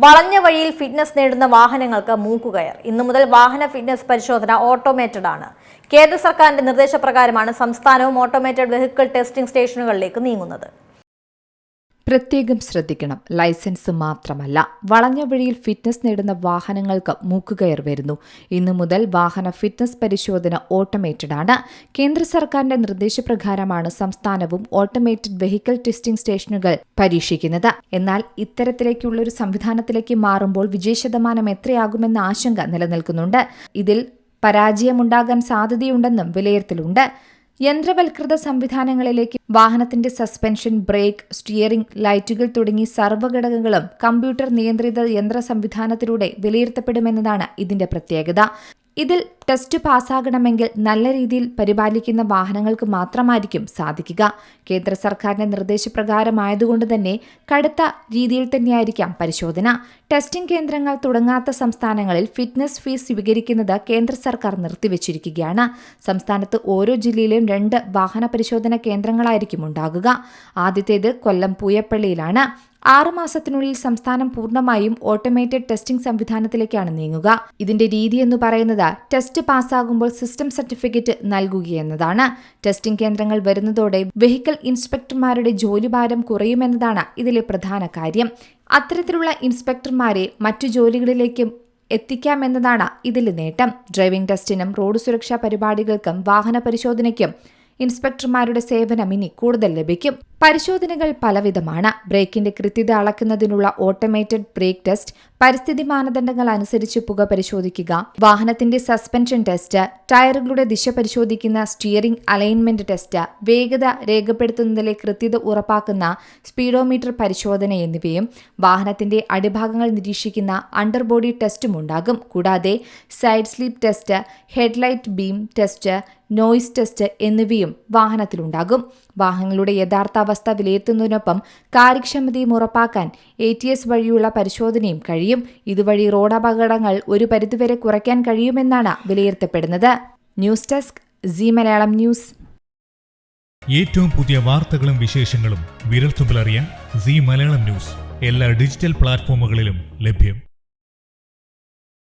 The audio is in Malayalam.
വളഞ്ഞ വഴിയിൽ ഫിറ്റ്നസ് നേടുന്ന വാഹനങ്ങൾക്ക് മൂക്കുകയർ. ഇന്നു മുതൽ വാഹന ഫിറ്റ്നസ് പരിശോധന ഓട്ടോമേറ്റഡ് ആണ്. കേന്ദ്ര സർക്കാരിന്റെ നിർദ്ദേശപ്രകാരമാണ് സംസ്ഥാനവും ഓട്ടോമേറ്റഡ് വെഹിക്കിൾ ടെസ്റ്റിംഗ് സ്റ്റേഷനുകളിലേക്ക് നീങ്ങുന്നത്. പ്രത്യേകം ശ്രദ്ധിക്കണം, ലൈസൻസ് മാത്രമല്ല, വളഞ്ഞ വഴിയിൽ ഫിറ്റ്നസ് നേടുന്ന വാഹനങ്ങൾക്ക് മൂക്കുകയർ വരുന്നു. ഇന്നു മുതൽ വാഹന ഫിറ്റ്നസ് പരിശോധന ഓട്ടോമേറ്റഡ് ആണ്. കേന്ദ്ര സർക്കാരിന്റെ നിർദ്ദേശപ്രകാരമാണ് സംസ്ഥാനവും ഓട്ടോമേറ്റഡ് വെഹിക്കിൾ ടെസ്റ്റിംഗ് സ്റ്റേഷനുകൾ പരീക്ഷിക്കുന്നത്. എന്നാൽ ഇത്തരത്തിലേക്കുള്ള ഒരു സംവിധാനത്തിലേക്ക് മാറുമ്പോൾ വിജയശതമാനം എത്രയാകുമെന്ന ആശങ്ക നിലനിൽക്കുന്നുണ്ട്. ഇതിൽ പരാജയമുണ്ടാകാൻ സാധ്യതയുണ്ടെന്നും വിലയിരുത്തലുണ്ട്. യന്ത്രവൽകൃത സംവിധാനങ്ങളിലേക്ക് വാഹനത്തിന്റെ സസ്പെൻഷൻ, ബ്രേക്ക്, സ്റ്റിയറിംഗ്, ലൈറ്റുകൾ തുടങ്ങി സർവ്വഘടകങ്ങളും കമ്പ്യൂട്ടർ നിയന്ത്രിത യന്ത്ര സംവിധാനത്തിലൂടെ വിലയിരുത്തപ്പെടുമെന്നതാണ് ഇതിന്റെ പ്രത്യേകത. ഇതിൽ ടെസ്റ്റ് പാസ്സാകണമെങ്കിൽ നല്ല രീതിയിൽ പരിപാലിക്കുന്ന വാഹനങ്ങൾക്ക് മാത്രമായിരിക്കും സാധിക്കുക. കേന്ദ്ര സർക്കാരിന്റെ നിർദ്ദേശപ്രകാരമായതുകൊണ്ട് തന്നെ കടുത്ത രീതിയിൽ തന്നെയായിരിക്കാം പരിശോധന. ടെസ്റ്റിംഗ് കേന്ദ്രങ്ങൾ തുടങ്ങാത്ത സംസ്ഥാനങ്ങളിൽ ഫിറ്റ്നസ് ഫീസ് സ്വീകരിക്കുന്നത് കേന്ദ്ര സർക്കാർ നിർത്തിവച്ചിരിക്കുകയാണ്. സംസ്ഥാനത്ത് ഓരോ ജില്ലയിലും 2 വാഹന പരിശോധന കേന്ദ്രങ്ങളായിരിക്കും ഉണ്ടാകുക. ആദ്യത്തേത് കൊല്ലം പൂയപ്പള്ളിയിലാണ്. 6 മാസത്തിനുള്ളിൽ സംസ്ഥാനം പൂർണ്ണമായും ഓട്ടോമേറ്റഡ് ടെസ്റ്റിംഗ് സംവിധാനത്തിലേക്കാണ് നീങ്ങുക. ഇതിന്റെ രീതി എന്ന് പറയുന്നത് ടെസ്റ്റ് പാസ്സാകുമ്പോൾ സിസ്റ്റം സർട്ടിഫിക്കറ്റ് നൽകുകയെന്നതാണ്. ടെസ്റ്റിംഗ് കേന്ദ്രങ്ങൾ വരുന്നതോടെ വെഹിക്കിൾ ഇൻസ്പെക്ടർമാരുടെ ജോലിഭാരം കുറയുമെന്നതാണ് ഇതിലെ പ്രധാന കാര്യം. അത്തരത്തിലുള്ള ഇൻസ്പെക്ടർമാരെ മറ്റു ജോലികളിലേക്കും എത്തിക്കാമെന്നതാണ് ഇതിലെ നേട്ടം. ഡ്രൈവിംഗ് ടെസ്റ്റിനും റോഡ് സുരക്ഷാ പരിപാടികൾക്കും വാഹന പരിശോധനയ്ക്കും ഇൻസ്പെക്ടർമാരുടെ സേവനം ഇനി കൂടുതൽ ലഭിക്കും. പരിശോധനകൾ പലവിധമാണ്. ബ്രേക്കിന്റെ കൃത്യത അളക്കുന്നതിനുള്ള ഓട്ടോമേറ്റഡ് ബ്രേക്ക് ടെസ്റ്റ്, പരിസ്ഥിതി മാനദണ്ഡങ്ങൾ അനുസരിച്ച് പുക പരിശോധിക്കുക, വാഹനത്തിന്റെ സസ്പെൻഷൻ ടെസ്റ്റ്, ടയറുകളുടെ ദിശ പരിശോധിക്കുന്ന സ്റ്റിയറിംഗ് അലൈൻമെന്റ് ടെസ്റ്റ്, വേഗത രേഖപ്പെടുത്തുന്നതിലെ കൃത്യത ഉറപ്പാക്കുന്ന സ്പീഡോമീറ്റർ പരിശോധന എന്നിവയും വാഹനത്തിന്റെ അടിഭാഗങ്ങൾ നിരീക്ഷിക്കുന്ന അണ്ടർബോഡി ടെസ്റ്റും ഉണ്ടാകും. കൂടാതെ side sleep test, headlight beam test, noise test എന്നിവയും വാഹനത്തിലുണ്ടാകും. വാഹനങ്ങളുടെ യഥാർത്ഥ അവസ്ഥ വിലയിരുത്തുന്നതിനൊപ്പം കാര്യക്ഷമതയും ഉറപ്പാക്കാൻ ATS വഴിയുള്ള പരിശോധനയും കഴിയും. ഇതുവഴി റോഡ് അപകടങ്ങൾ ഒരു പരിധിവരെ കുറയ്ക്കാൻ കഴിയുമെന്നാണ് വിലയിരുത്തപ്പെടുന്നത്. News desk Zee Malayalam news. ഏറ്റവും പുതിയ വാർത്തകളും വിശേഷങ്ങളും വിരൽത്തുമ്പിലറിയാൻ സീ മലയാളം ന്യൂസ് എല്ലാ ഡിജിറ്റൽ പ്ലാറ്റ്ഫോമുകളിലും ലഭ്യം.